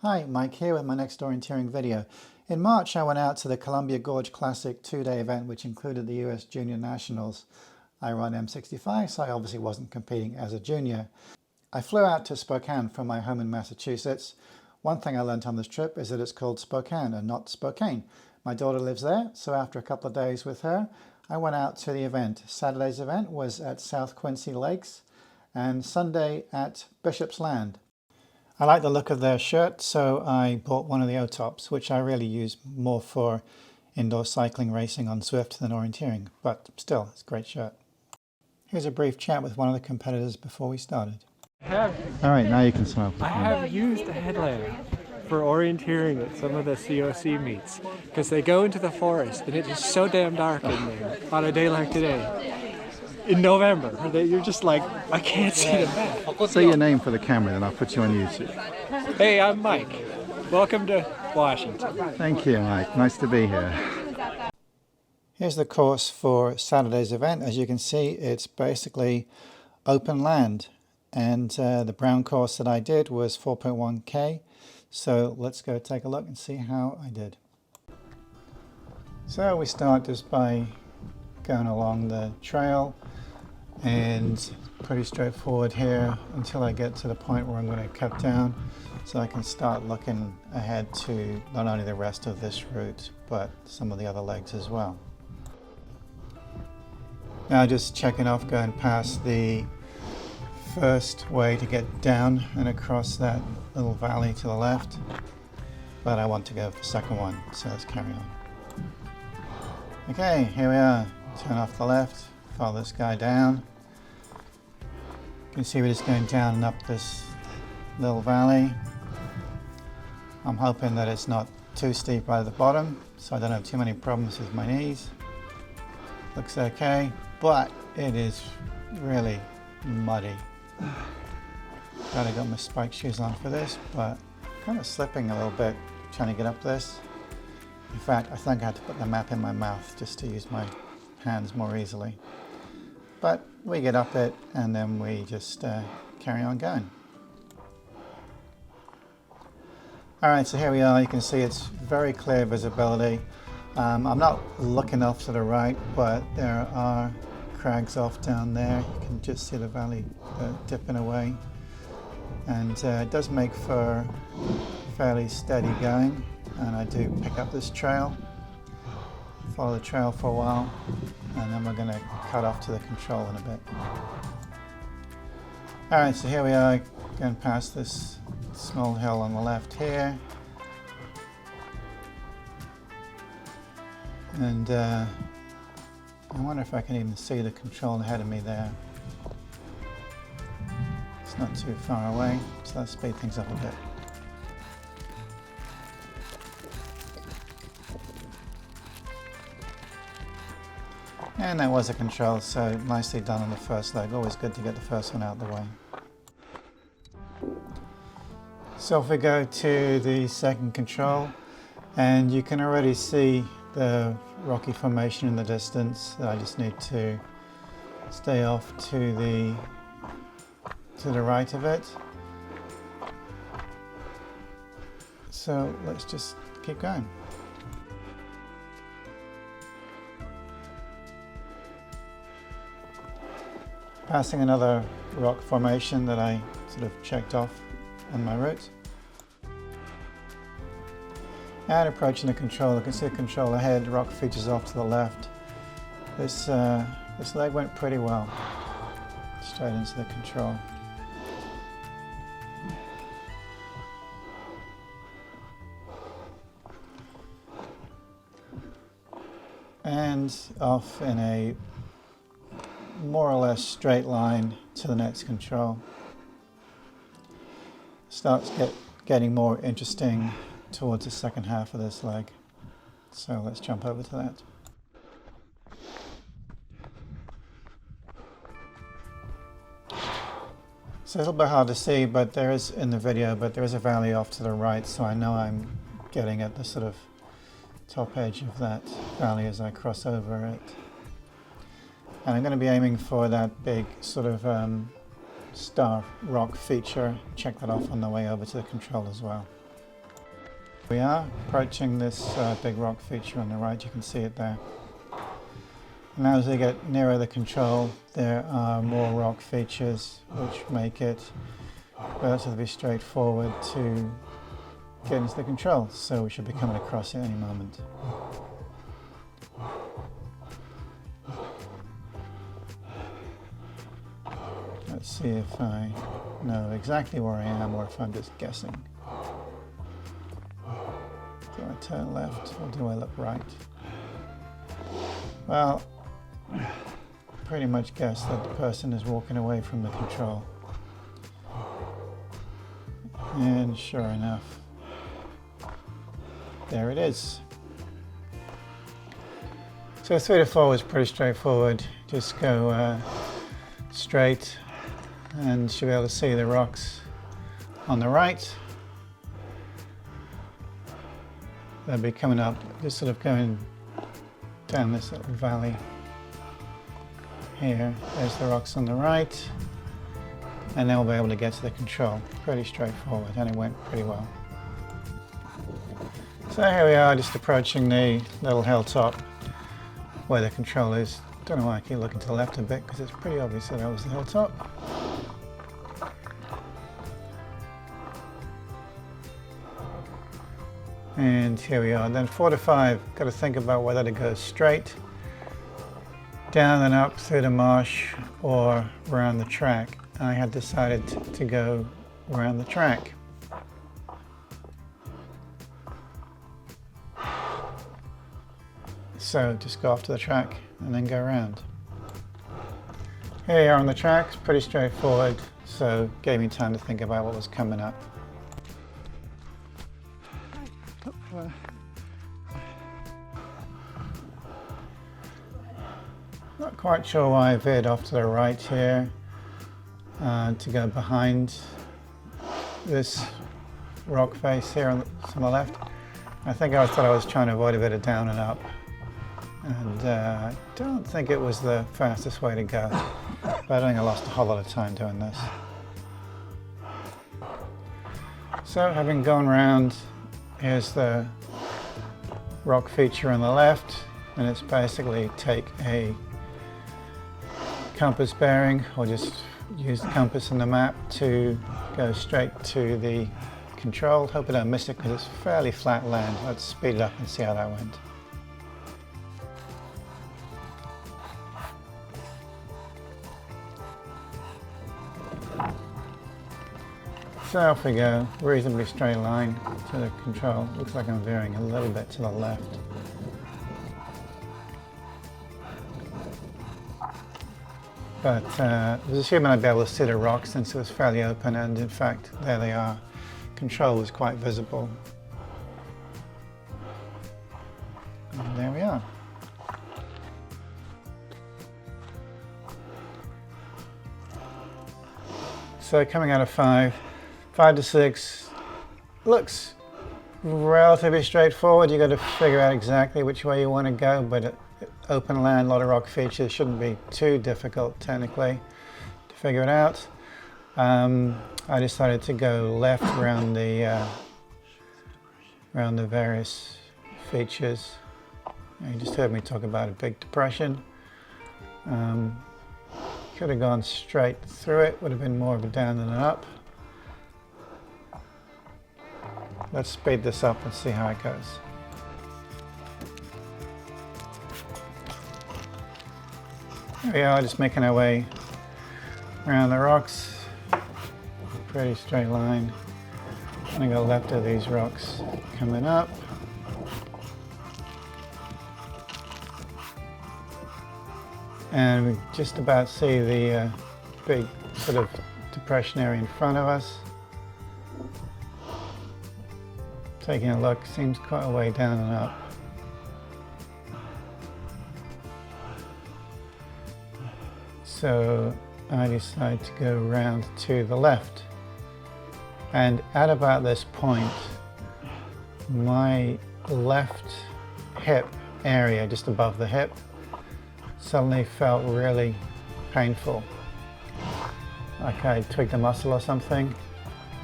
Hi, Mike here with my next orienteering video. In March I went out to the Columbia Gorge Classic 2-day event which included the US Junior Nationals. I run M65 so I obviously wasn't competing as a junior. I flew out to Spokane from my home in Massachusetts. One thing I learned on this trip is that it's called Spokane and not Spokane. My daughter lives there, so after a couple of days with her I went out to the event. Saturday's event was at South Quincy Lakes and Sunday at Bishop's Land. I like the look of their shirt, so I bought one of the O-tops, which I really use more for indoor cycling racing on Zwift than orienteering, but still, it's a great shirt. Here's a brief chat with one of the competitors before we started. Alright, now you can smile. I have used a headlamp for orienteering at some of the COC meets, because they go into the forest and it is so damn dark in there on a day like today. In November, you're just like, I can't see the map. Say your name for the camera, then I'll put you on YouTube. Hey, I'm Mike. Welcome to Washington. Thank you, Mike. Nice to be here. Here's the course for Saturday's event. As you can see, it's basically open land. And the brown course that I did was 4.1k. So let's go take a look and see how I did. So we start just by going along the trail. And pretty straightforward here until I get to the point where I'm going to cut down so I can start looking ahead to not only the rest of this route but some of the other legs as well. Now just checking off going past the first way to get down and across that little valley to the left, but I want to go for the second one, so let's carry on. Okay, here we are. Turn off the left. Follow this guy down. You can see we're just going down and up this little valley. I'm hoping that it's not too steep right at the bottom, so I don't have too many problems with my knees. Looks okay, but it is really muddy. Glad I got my spike shoes on for this, but kind of slipping a little bit trying to get up this. In fact, I think I had to put the map in my mouth just to use my hands more easily. But we get up it and then we just carry on going. Alright, so here we are. You can see it's very clear visibility. I'm not looking off to the right, but there are crags off down there. You can just see the valley dipping away. And it does make for fairly steady going. And I do pick up this trail. Follow the trail for a while, and then we're going to cut off to the control in a bit. Alright, so here we are going past this small hill on the left here. And I wonder if I can even see the control ahead of me there. It's not too far away, so let's speed things up a bit. And that was a control, so nicely done on the first leg. Always good to get the first one out of the way. So if we go to the second control, and you can already see the rocky formation in the distance. I just need to stay off to the right of it. So let's just keep going. Passing another rock formation that I sort of checked off on my route. And approaching the control, you can see the control ahead, rock features off to the left. This leg went pretty well, straight into the control. And off in a more or less straight line to the next control. Starts getting more interesting towards the second half of this leg. So let's jump over to that. So it's a little bit hard to see, but there is in the video, but there is a valley off to the right, so I know I'm getting at the sort of top edge of that valley as I cross over it. And I'm going to be aiming for that big sort of star rock feature. Check that off on the way over to the control as well. We are approaching this big rock feature on the right. You can see it there. Now as we get nearer the control, there are more rock features which make it relatively straightforward to get into the control. So we should be coming across it any moment. Let's see if I know exactly where I am or if I'm just guessing. Do I turn left or do I look right? Well, pretty much guess that the person is walking away from the control. And sure enough, there it is. So 3 to 4 was pretty straightforward. Just go straight and should be able to see the rocks on the right. They'll be coming up, just sort of going down this little valley here. There's the rocks on the right, and then we'll be able to get to the control. Pretty straightforward, and it went pretty well. So here we are, just approaching the little hilltop where the control is. Don't know why I keep looking to the left a bit, because it's pretty obvious that was the hilltop. And here we are. Then 4 to 5, got to think about whether to go straight down and up through the marsh or around the track. I had decided to go around the track. So just go off to the track and then go around. Here we are on the track, it's pretty straightforward, so gave me time to think about what was coming up. Not quite sure why I veered off to the right here to go behind this rock face here on the left. I think I thought I was trying to avoid a bit of down and up, and I don't think it was the fastest way to go, but I don't think I lost a whole lot of time doing this. So having gone round, here's the rock feature on the left, and it's basically take a compass bearing or just use the compass and the map to go straight to the control. Hope I don't miss it because it's fairly flat land. Let's speed it up and see how that went. So off we go, reasonably straight line to the control. Looks like I'm veering a little bit to the left. But I was assuming I'd be able to see the rocks since it was fairly open, and in fact, there they are. Control was quite visible. And there we are. So coming out of 5 to 6 looks relatively straightforward. You've got to figure out exactly which way you want to go, but open land, a lot of rock features, shouldn't be too difficult technically to figure it out. I decided to go left around the various features. You just heard me talk about a big depression. Could have gone straight through it, would have been more of a down than an up. Let's speed this up and see how it goes. Here we are, just making our way around the rocks. Pretty straight line. I'm going to go left of these rocks coming up. And we just about see the big sort of depression area in front of us. Taking a look, seems quite a way down and up. So I decide to go around to the left. And at about this point, my left hip area, just above the hip, suddenly felt really painful. Like I twigged a muscle or something.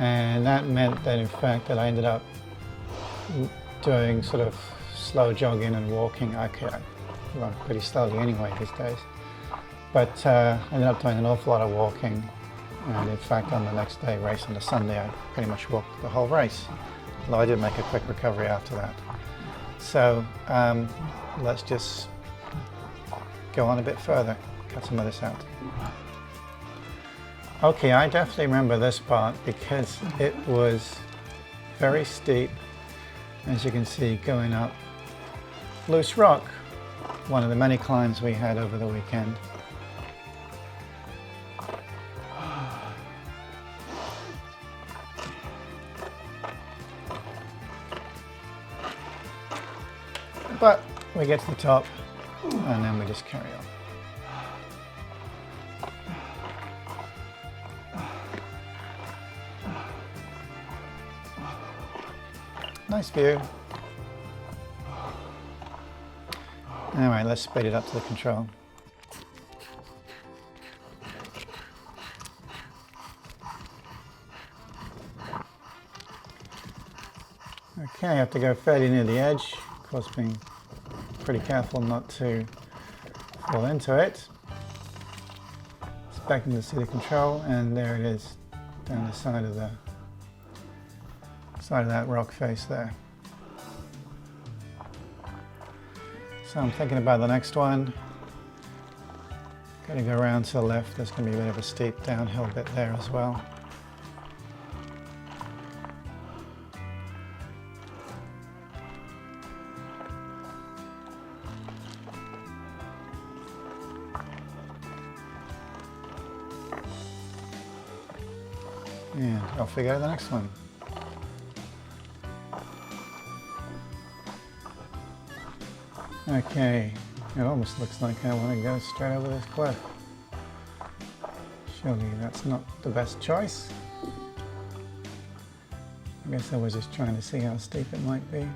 And that meant that in fact that I ended up doing sort of slow jogging and walking. I run pretty slowly anyway these days. But I ended up doing an awful lot of walking, and in fact on the next day race on the Sunday I pretty much walked the whole race, although I did make a quick recovery after that. So let's just go on a bit further, cut some of this out. Okay, I definitely remember this part because it was very steep, as you can see, going up loose rock, one of the many climbs we had over the weekend. But we get to the top and then we just carry on. Nice view. Alright, let's speed it up to the control. Okay, I have to go fairly near the edge, of course being pretty careful not to fall into it. Expecting to see the control, and there it is down the side of that rock face there. So I'm thinking about the next one. Got to go around to the left. There's going to be a bit of a steep downhill bit there as well. And I'll figure out the next one. Okay, it almost looks like I want to go straight over this cliff. Surely that's not the best choice. I guess I was just trying to see how steep it might be.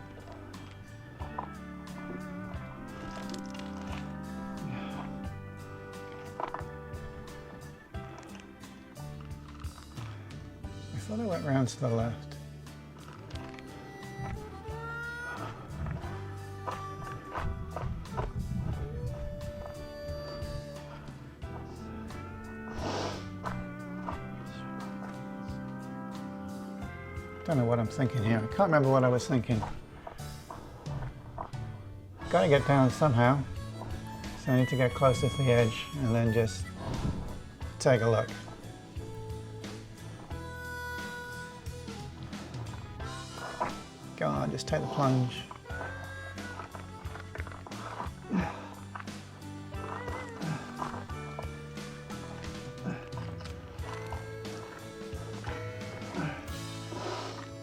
I thought I went round to the left. Don't know what I'm thinking here. I can't remember what I was thinking. Gotta get down somehow. So I need to get closer to the edge and then just take a look. Go on, just take the plunge.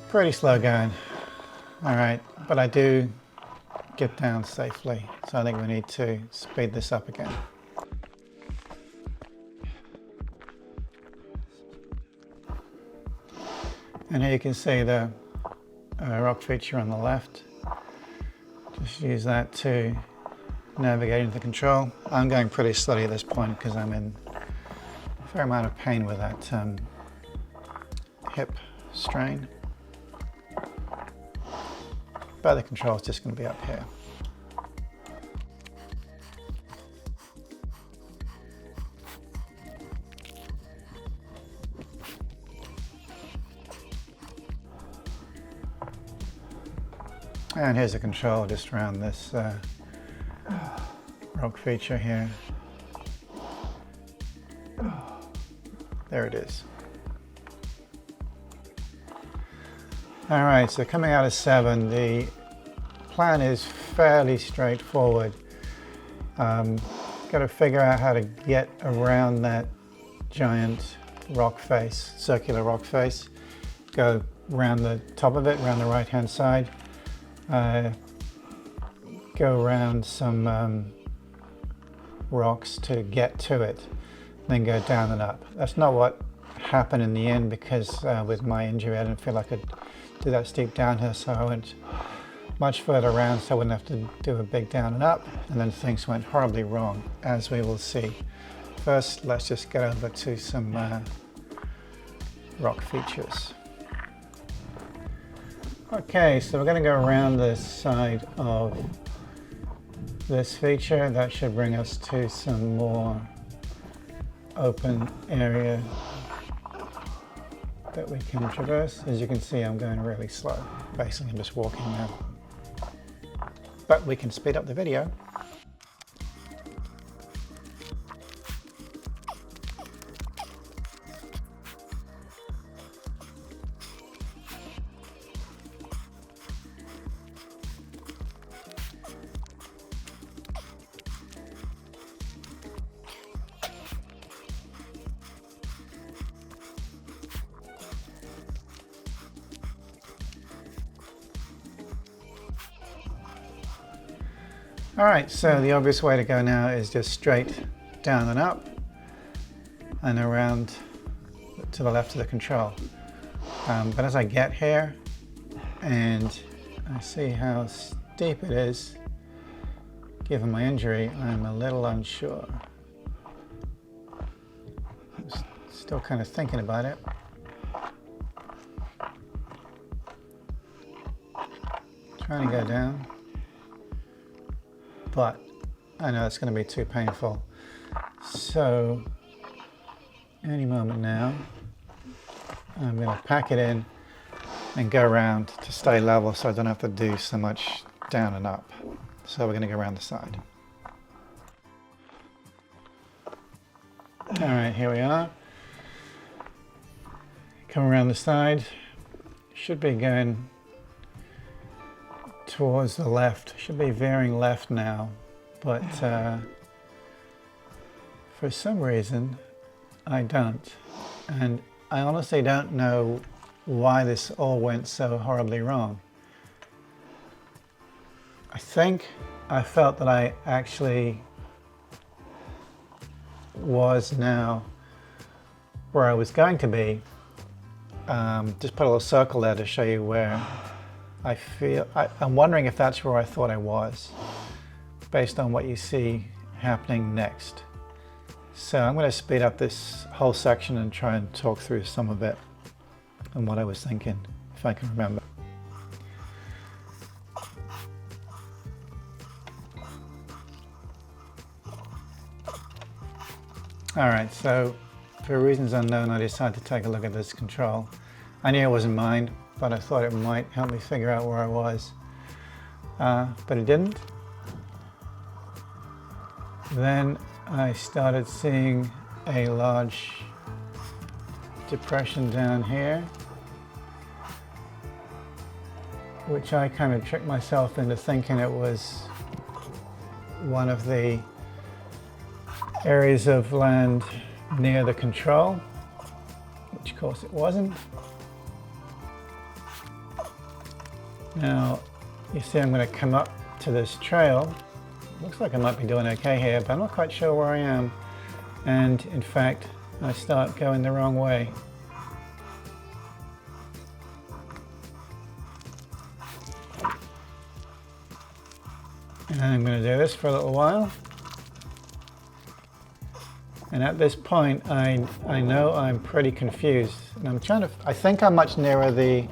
Pretty slow going. All right, but I do get down safely, so I think we need to speed this up again. And here you can see the rock feature on the left. Just use that to navigate into the control. I'm going pretty slowly at this point because I'm in a fair amount of pain with that hip strain. But the control is just going to be up here. And here's the control just around this rock feature here. There it is. All right, so coming out of 7, the plan is fairly straightforward. Got to figure out how to get around that giant rock face, circular rock face. Go around the top of it, around the right-hand side. Go around some rocks to get to it, then go down and up. That's not what happened in the end because with my injury I didn't feel I could do that steep downhill, so I went much further around so I wouldn't have to do a big down and up, and then things went horribly wrong, as we will see. First, let's just get over to some rock features. Okay, so we're going to go around the side of this feature. That should bring us to some more open area that we can traverse. As you can see, I'm going really slow. Basically, I'm just walking now. But we can speed up the video. Alright, so the obvious way to go now is just straight down and up and around to the left of the control. But as I get here and I see how steep it is, given my injury, I'm a little unsure. I'm still kind of thinking about it. Trying to go down. But I know it's going to be too painful. So any moment now, I'm going to pack it in and go around to stay level so I don't have to do so much down and up. So we're going to go around the side. All right, here we are. Come around the side. Should be going towards the left. Should be veering left now, but for some reason I don't, and I honestly don't know why this all went so horribly wrong. I think I felt that I actually was now where I was going to be. Just put a little circle there to show you where I feel. I'm wondering if that's where I thought I was, based on what you see happening next. So I'm going to speed up this whole section and try and talk through some of it and what I was thinking, if I can remember. Alright, so for reasons unknown, I decided to take a look at this control. I knew it wasn't mine, but I thought it might help me figure out where I was. But it didn't. Then I started seeing a large depression down here, which I kind of tricked myself into thinking it was one of the areas of land near the control, which of course it wasn't. Now, you see I'm going to come up to this trail. Looks like I might be doing okay here, but I'm not quite sure where I am. And in fact, I start going the wrong way. And I'm going to do this for a little while. And at this point, I know I'm pretty confused. And I think I'm much nearer the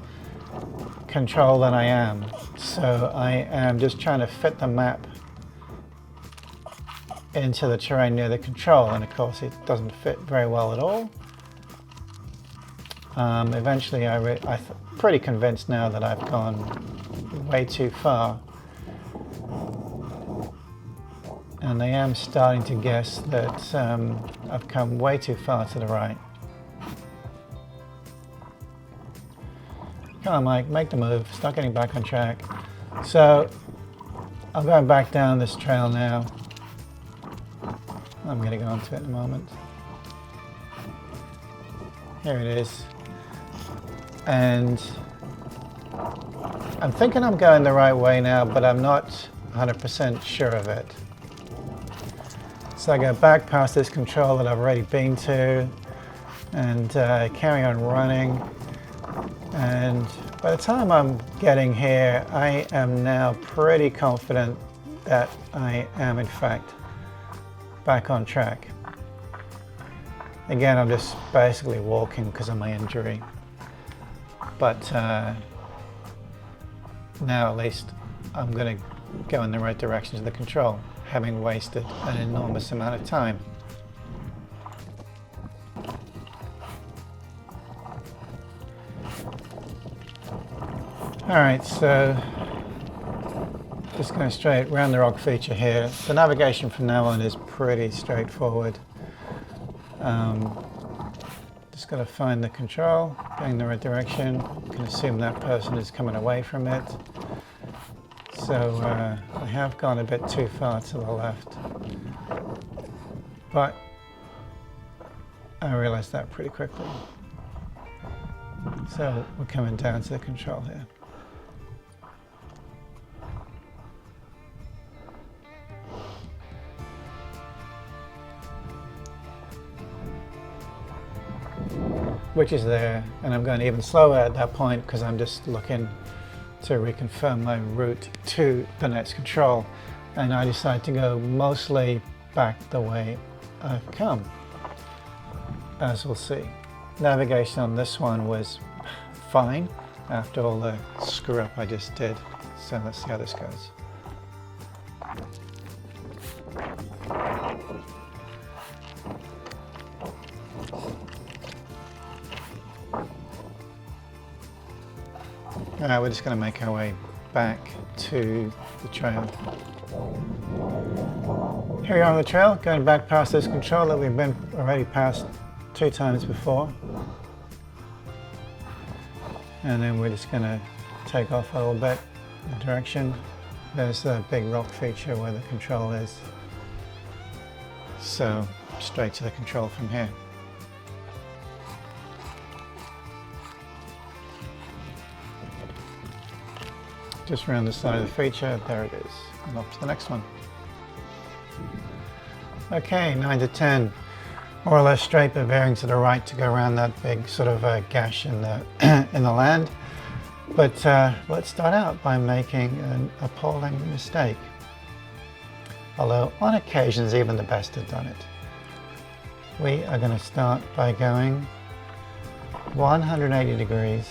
control than I am. So I am just trying to fit the map into the terrain near the control, and of course it doesn't fit very well at all. Eventually I'm pretty convinced now that I've gone way too far, and I am starting to guess that I've come way too far to the right. Come on, Mike, make the move. Start getting back on track. So I'm going back down this trail now. I'm going to go onto it in a moment. Here it is. And I'm thinking I'm going the right way now, but I'm not 100% sure of it. So I go back past this control that I've already been to and carry on running. And by the time I'm getting here, I am now pretty confident that I am in fact back on track. Again, I'm just basically walking because of my injury. But now at least I'm going to go in the right direction to the control, having wasted an enormous amount of time. Alright, so just going straight around the rock feature here. The navigation from now on is pretty straightforward. Just got to find the control, going in the right direction. You can assume that person is coming away from it. So I have gone a bit too far to the left, but I realized that pretty quickly. So we're coming down to the control here. Which is there, and I'm going even slower at that point because I'm just looking to reconfirm my route to the next control, and I decided to go mostly back the way I've come, as we'll see. Navigation on this one was fine after all the screw up I just did, so let's see how this goes. Alright, we're just going to make our way back to the trail. Here we are on the trail, going back past this control that we've been already past 2 times before. And then we're just going to take off a little bit in the direction. There's the big rock feature where the control is. So straight to the control from here. Just around the side of the feature, there it is, and off to the next one. Okay, 9 to 10, more or less straight, but veering to the right to go around that big sort of gash in the in the land. But let's start out by making an appalling mistake. Although on occasions even the best have done it. We are going to start by going 180 degrees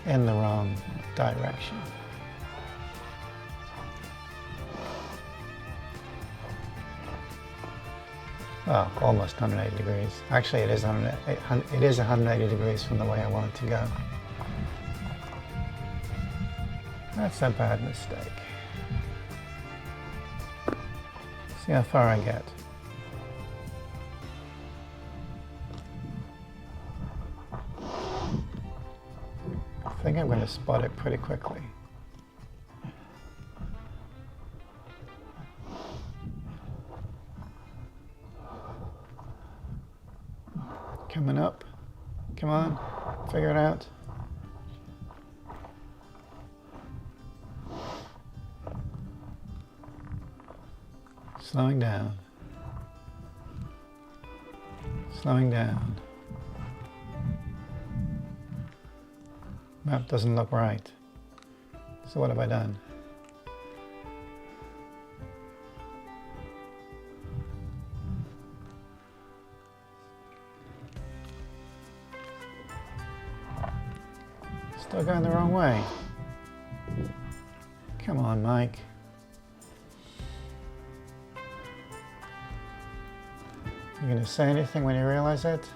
in the wrong direction. Well, almost 180 degrees. Actually, it is 180 degrees from the way I want it to go. That's a bad mistake. See how far I get. I think I'm going to spot it pretty quickly. Coming up. Come on, figure it out. Slowing down. Slowing down. Map doesn't look right. So what have I done? Still going the wrong way. Come on, Mike. You gonna say anything when you realize it?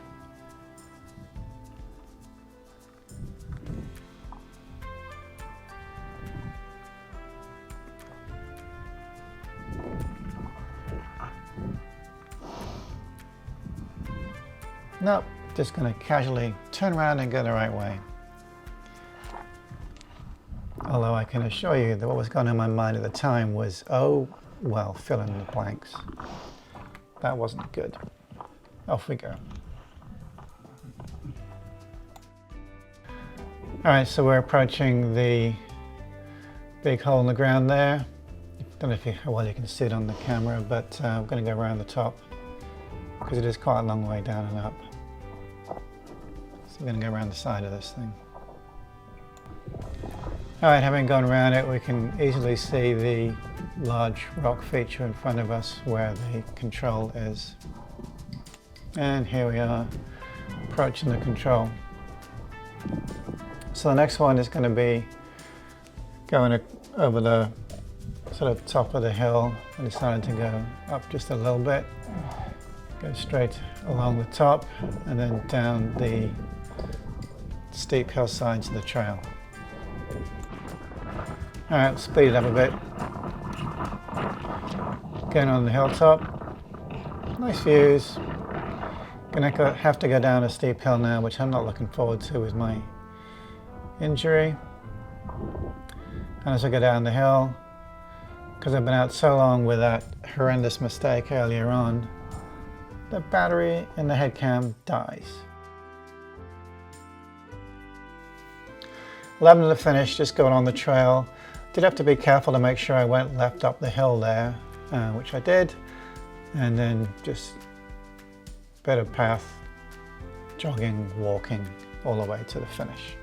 Nope, just gonna casually turn around and go the right way. Although I can assure you that what was going on in my mind at the time was, oh, well, fill in the blanks. That wasn't good. Off we go. Alright, so we're approaching the big hole in the ground there. Don't know if how well you can see it on the camera, but I'm going to go around the top because it is quite a long way down and up. So I'm going to go around the side of this thing. Alright, having gone around it, we can easily see the large rock feature in front of us where the control is. And here we are, approaching the control. So the next one is going to be Going over the sort of top of the hill, I decided to go up just a little bit, go straight along the top and then down the steep hillsides of the trail. Alright, speed it up a bit. Going on the hilltop, nice views. Gonna have to go down a steep hill now, which I'm not looking forward to with my injury. And as I go down the hill, because I've been out so long with that horrendous mistake earlier on, the battery in the headcam dies. 11 to the finish, just going on the trail. Did have to be careful to make sure I went left up the hill there, which I did, and then just a bit of path, jogging, walking all the way to the finish.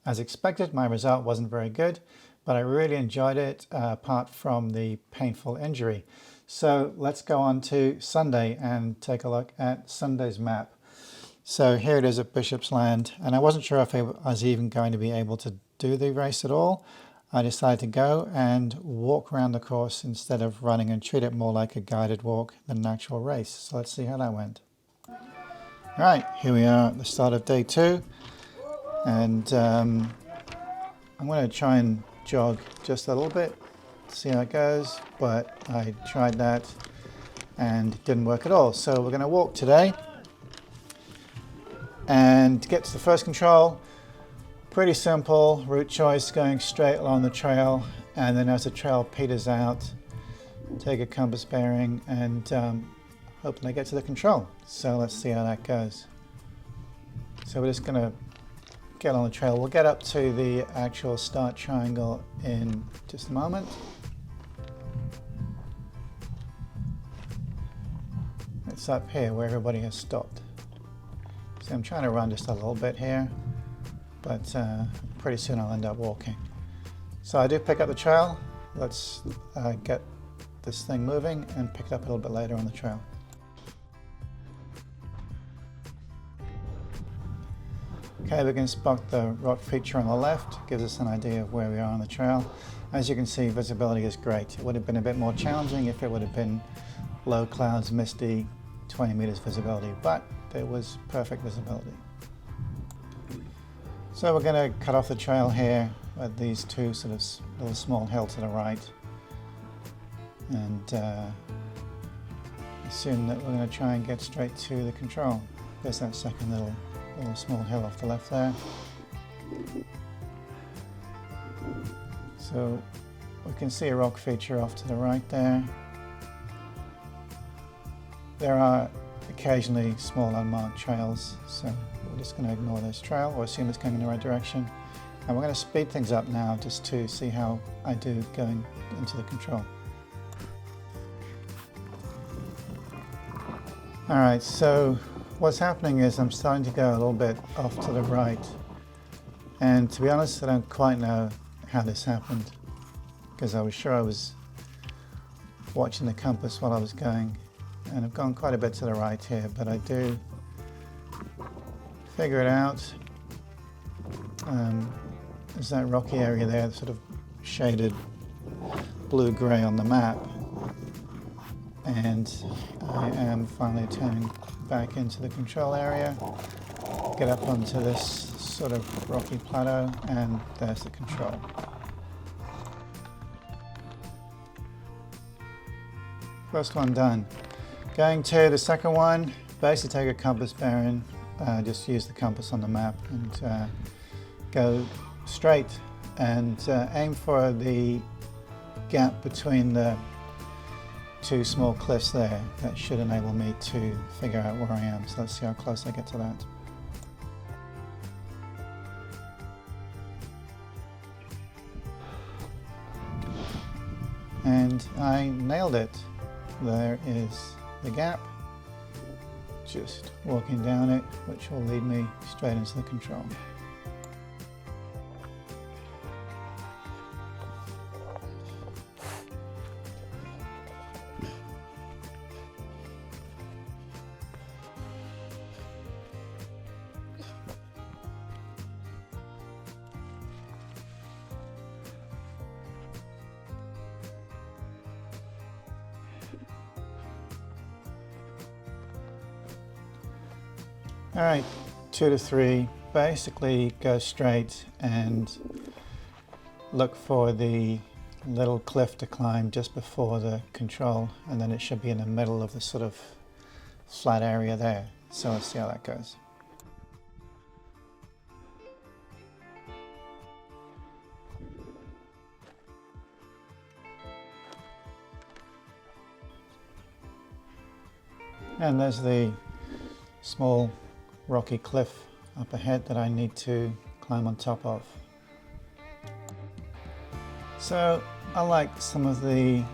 As expected, my result wasn't very good, but I really enjoyed it apart from the painful injury. So let's go on to Sunday and take a look at Sunday's map. So here it is at Bishop's Land, and I wasn't sure if I was even going to be able to do the race at all. I decided to go and walk around the course instead of running and treat it more like a guided walk than an actual race. So let's see how that went. Alright, here we are at the start of day 2. And I'm going to try and jog just a little bit, see how it goes, but I tried that and it didn't work at all. So we're going to walk today. And to get to the first control, pretty simple route choice, going straight along the trail, and then as the trail peters out, take a compass bearing and hopefully get to the control. So let's see how that goes. So we're just going to get on the trail. We'll get up to the actual start triangle in just a moment. It's up here where everybody has stopped. So I'm trying to run just a little bit here, but pretty soon I'll end up walking. So I do pick up the trail. Let's get this thing moving and pick it up a little bit later on the trail. Okay, we can spot the rock feature on the left, gives us an idea of where we are on the trail. As you can see, visibility is great. It would have been a bit more challenging if it would have been low clouds, misty, 20 meters visibility, but there was perfect visibility. So we're going to cut off the trail here at these two sort of little small hills to the right, and assume that we're going to try and get straight to the control. There's that second little small hill off the left there. So we can see a rock feature off to the right there. There are occasionally small unmarked trails, so we're just going to ignore this trail or assume it's going in the right direction. And we're going to speed things up now just to see how I do going into the control. Alright, so what's happening is I'm starting to go a little bit off to the right, and to be honest I don't quite know how this happened, because I was sure I was watching the compass while I was going, and I've gone quite a bit to the right here, but I do figure it out. There's that rocky area there, sort of shaded blue-grey on the map, and I am finally turning back into the control area, get up onto this sort of rocky plateau, and there's the control. First one done. Going to the second one, basically take a compass bearing, just use the compass on the map and go straight and aim for the gap between the two small cliffs there. That should enable me to figure out where I am. So let's see how close I get to that. And I nailed it. There is the gap. Just walking down it, which will lead me straight into the control. All right, 2 to 3, basically go straight and look for the little cliff to climb just before the control, and then it should be in the middle of the sort of flat area there. So let's see how that goes. And there's the small rocky cliff up ahead that I need to climb on top of. So unlike some of the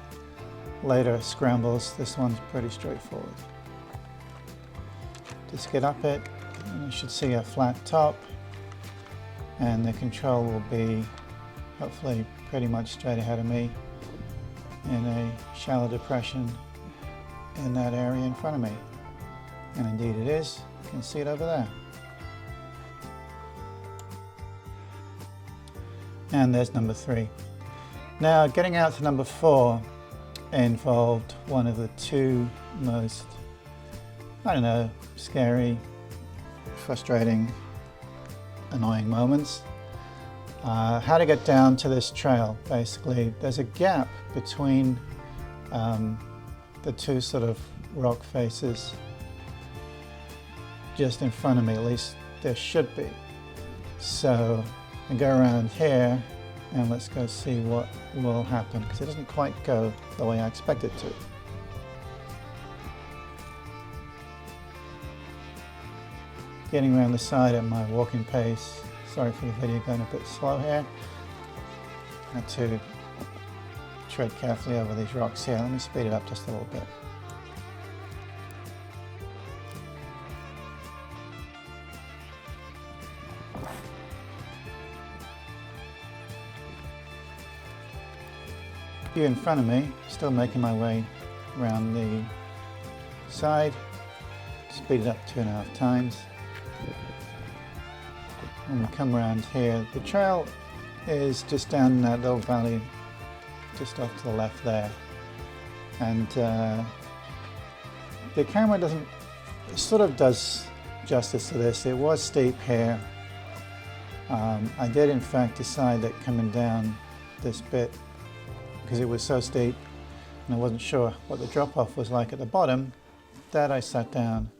later scrambles, this one's pretty straightforward. Just get up it, and you should see a flat top, and the control will be hopefully pretty much straight ahead of me in a shallow depression in that area in front of me. And indeed it is. You can see it over there. And there's number 3. Now getting out to number 4 involved one of the 2 most, I don't know, scary, frustrating, annoying moments. How to get down to this trail. Basically, there's a gap between the 2 sort of rock faces just in front of me, at least there should be. So I go around here and let's go see what will happen, because it doesn't quite go the way I expect it to. Getting around the side at my walking pace. Sorry for the video going a bit slow here. Had to tread carefully over these rocks here. Let me speed it up just a little bit. Here in front of me, still making my way around the side. Speed it up 2.5 times. When we come around here, the trail is just down in that little valley just off to the left there, and the camera sort of does justice to this. It was steep here. I did in fact decide that coming down this bit, because it was so steep and I wasn't sure what the drop-off was like at the bottom, that I sat down.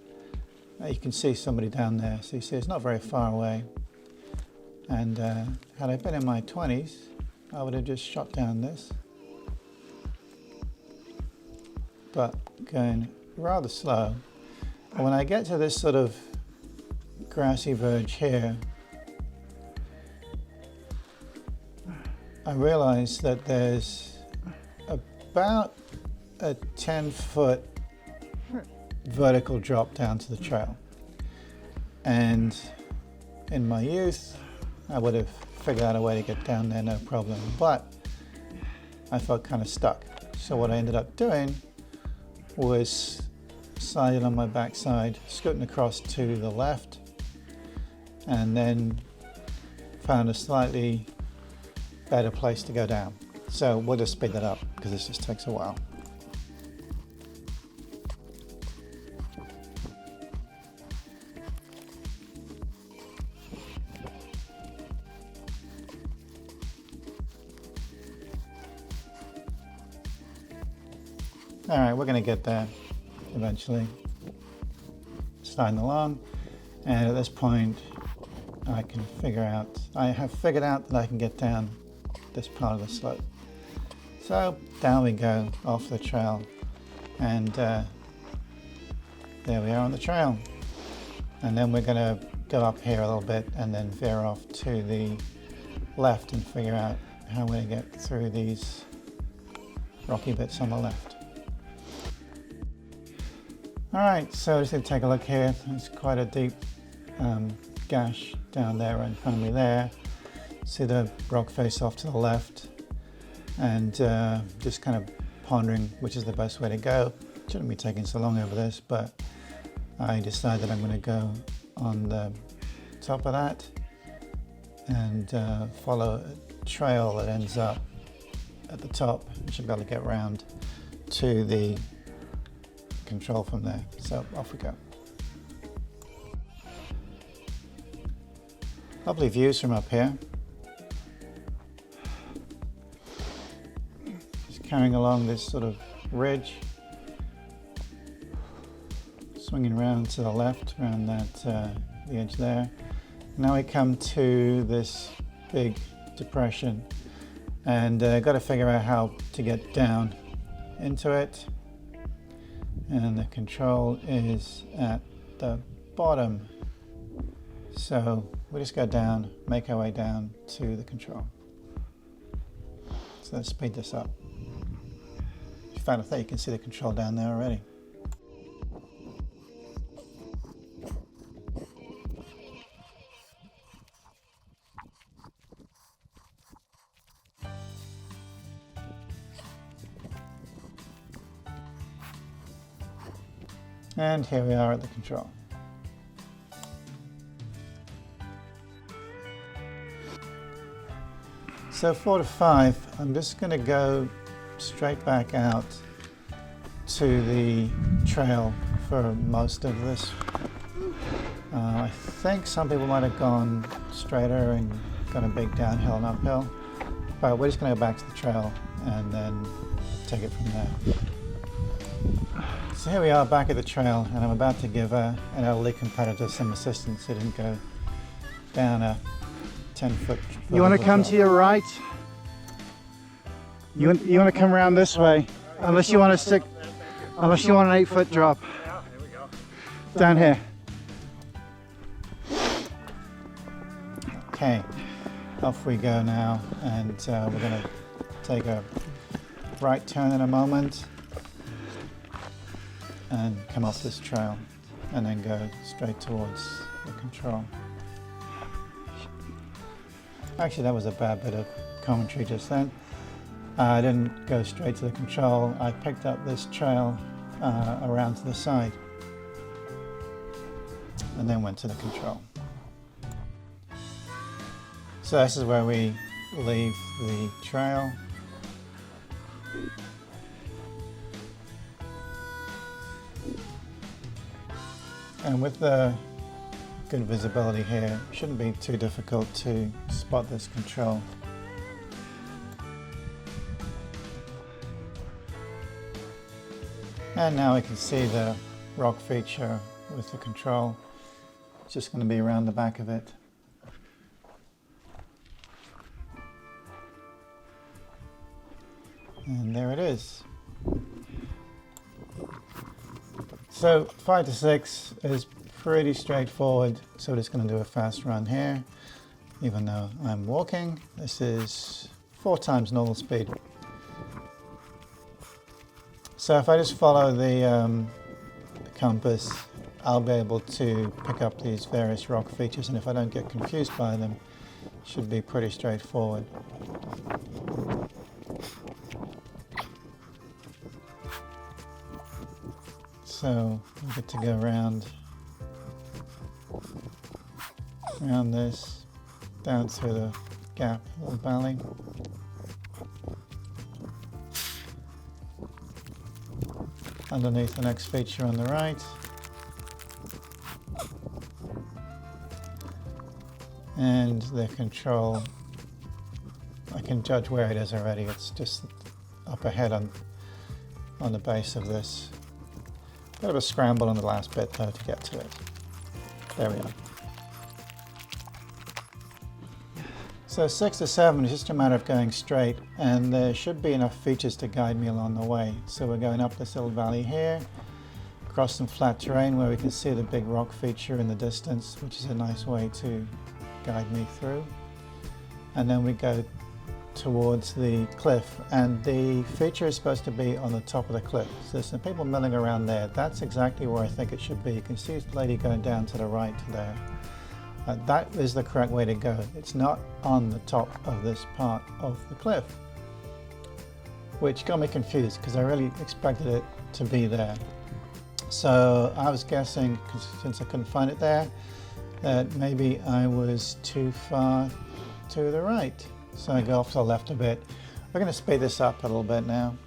You can see somebody down there, so you see it's not very far away. And had I been in my 20s, I would have just shot down this. But going rather slow. And when I get to this sort of grassy verge here, I realize that there's about a 10-foot vertical drop down to the trail. And in my youth, I would have figured out a way to get down there, no problem. But I felt kind of stuck. So what I ended up doing was sliding on my backside, scooting across to the left, and then found a slightly better place to go down. So we'll just speed that up because this just takes a while. All right, we're going to get there eventually. Sliding along, and at this point I have figured out that I can get down this part of the slope. So down we go off the trail, and there we are on the trail. And then we're going to go up here a little bit and then veer off to the left and figure out how we're going to get through these rocky bits on the left. All right, so just going to take a look here. There's quite a deep gash down there right in front of me there. See the rock face off to the left, and just kind of pondering which is the best way to go. Shouldn't be taking so long over this, but I decided I'm going to go on the top of that and follow a trail that ends up at the top. I should be able to get around to the control from there. So off we go. Lovely views from up here. Just carrying along this sort of ridge, swinging around to the left, around that the edge there. Now we come to this big depression, and got to figure out how to get down into it. And the control is at the bottom, so we just go down, make our way down to the control. So let's speed this up. In fact, I think you can see the control down there already. And here we are at the control. So 4 to 5, I'm just going to go straight back out to the trail for most of this. I think some people might have gone straighter and got a big downhill and uphill, but we're just going to go back to the trail and then take it from there. So here we are back at the trail, and I'm about to give an elderly competitor some assistance. He didn't go down a 10-foot. You want to come to your right? You want to come around this way, unless you want to stick, unless you want an 8-foot drop. Down here. Okay, off we go now, and we're going to take a right turn in a moment and come off this trail and then go straight towards the control. Actually, that was a bad bit of commentary just then. I didn't go straight to the control. I picked up this trail around to the side and then went to the control. So this is where we leave the trail. And with the good visibility here, it shouldn't be too difficult to spot this control. And now we can see the rock feature with the control. It's just going to be around the back of it. And there it is. So 5 to 6 is pretty straightforward. So we're just going to do a fast run here. Even though I'm walking, this is 4 times normal speed. So if I just follow the compass, I'll be able to pick up these various rock features, and if I don't get confused by them, it should be pretty straightforward. So we get to go around this, down through the gap, little valley. Underneath the next feature on the right. And the control, I can judge where it is already. It's just up ahead on the base of this. Bit of a scramble on the last bit though to get to it. There we are. So 6 to 7 is just a matter of going straight, and there should be enough features to guide me along the way. So we're going up this little valley here, across some flat terrain where we can see the big rock feature in the distance, which is a nice way to guide me through. And then we go towards the cliff, and the feature is supposed to be on the top of the cliff. So there's some people milling around there. That's exactly where I think it should be. You can see this lady going down to the right there. That is the correct way to go. It's not on the top of this part of the cliff, which got me confused because I really expected it to be there. So I was guessing, since I couldn't find it there, that maybe I was too far to the right. So I go off to the left a bit. We're going to speed this up a little bit now.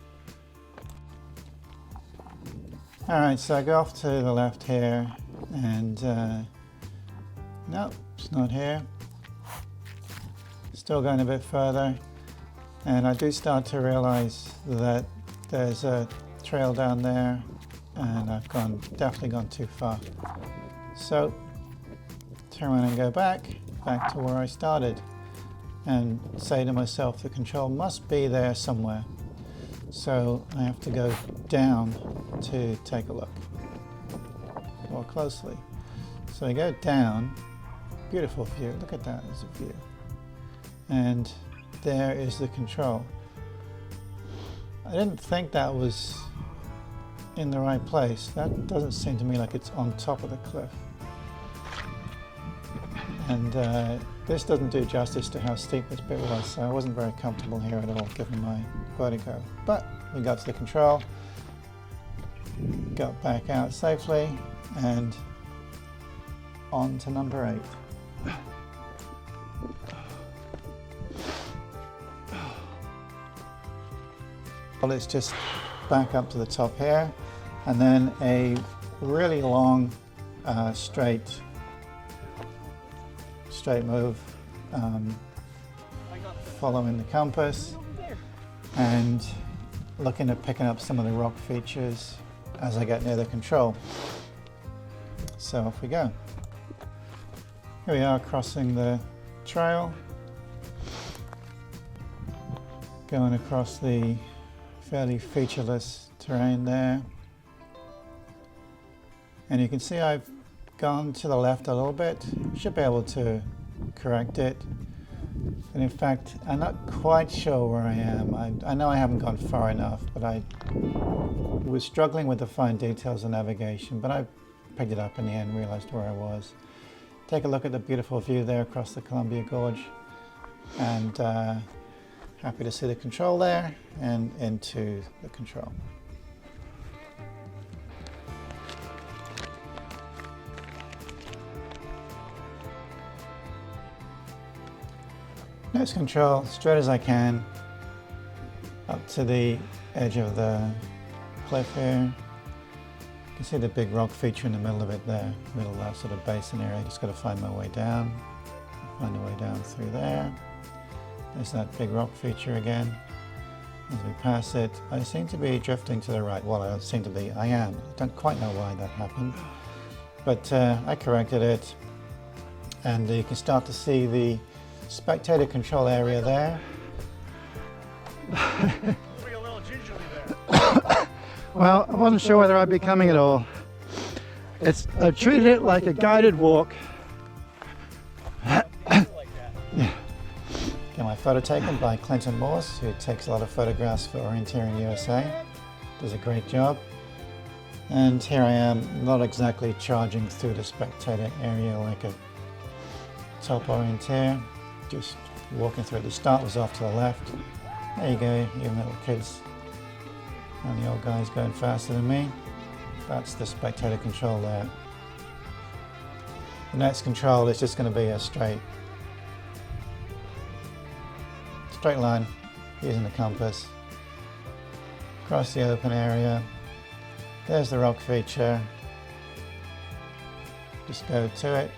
Alright, so I go off to the left here, and no, it's not here. Still going a bit further, and I do start to realize that there's a trail down there and I've definitely gone too far. So turn around and go back to where I started and say to myself, the control must be there somewhere. So I have to go down to take a look more closely. So I go down, beautiful view, look at that as a view. And there is the control. I didn't think that was in the right place. That doesn't seem to me like it's on top of the cliff. And this doesn't do justice to how steep this bit was, so I wasn't very comfortable here at all, given my vertigo. But we got to the control, got back out safely, and on to number 8. Well, it's just back up to the top here, and then a really long straight move, following the compass and looking at picking up some of the rock features as I get near the control. So off we go. Here we are crossing the trail, going across the fairly featureless terrain there, and you can see I've gone to the left a little bit. Should be able to correct it, and in fact I'm not quite sure where I am. I know I haven't gone far enough, but I was struggling with the fine details of navigation, but I picked it up in the end, realized where I was. Take a look at the beautiful view there across the Columbia Gorge, and happy to see the control there and into the control. Next control, straight as I can, up to the edge of the cliff here. You can see the big rock feature in the middle of it there, middle of that sort of basin area. Just got to find my way down, find a way down through there. There's that big rock feature again. As we pass it, I seem to be drifting to the right. Well, I don't seem to be, I am. I don't quite know why that happened, but I corrected it, and you can start to see the spectator control area there. Well, I wasn't sure whether I'd be coming at all. I've treated it like a guided walk. Yeah. Get my photo taken by Clinton Morse, who takes a lot of photographs for Orienteering USA. Does a great job. And here I am, not exactly charging through the spectator area like a top orienteer. Just walking through. The start was off to the left. There you go, you little kids. And the old guy's going faster than me. That's the spectator control there. The next control is just going to be a straight line using the compass. Across the open area. There's the rock feature. Just go to it,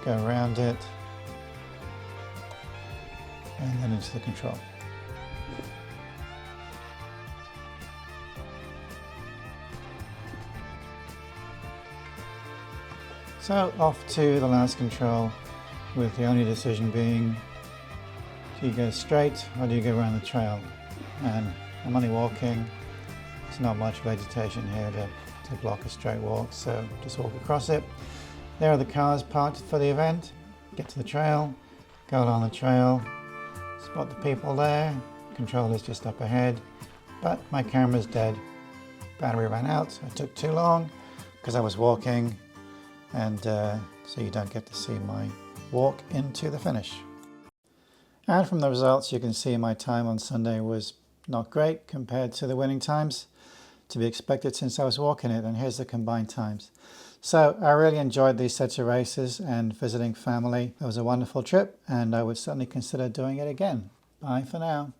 go around it, and then into the control. So off to the last control, with the only decision being, do you go straight or do you go around the trail? And I'm only walking, there's not much vegetation here to block a straight walk, so just walk across it. There are the cars parked for the event. Get to the trail, go along the trail, spot the people there, controller's just up ahead, but my camera's dead. Battery ran out, it took too long because I was walking, and so you don't get to see my walk into the finish. And from the results you can see my time on Sunday was not great compared to the winning times, to be expected since I was walking it, and here's the combined times. So I really enjoyed these sets of races and visiting family. It was a wonderful trip, and I would certainly consider doing it again. Bye for now.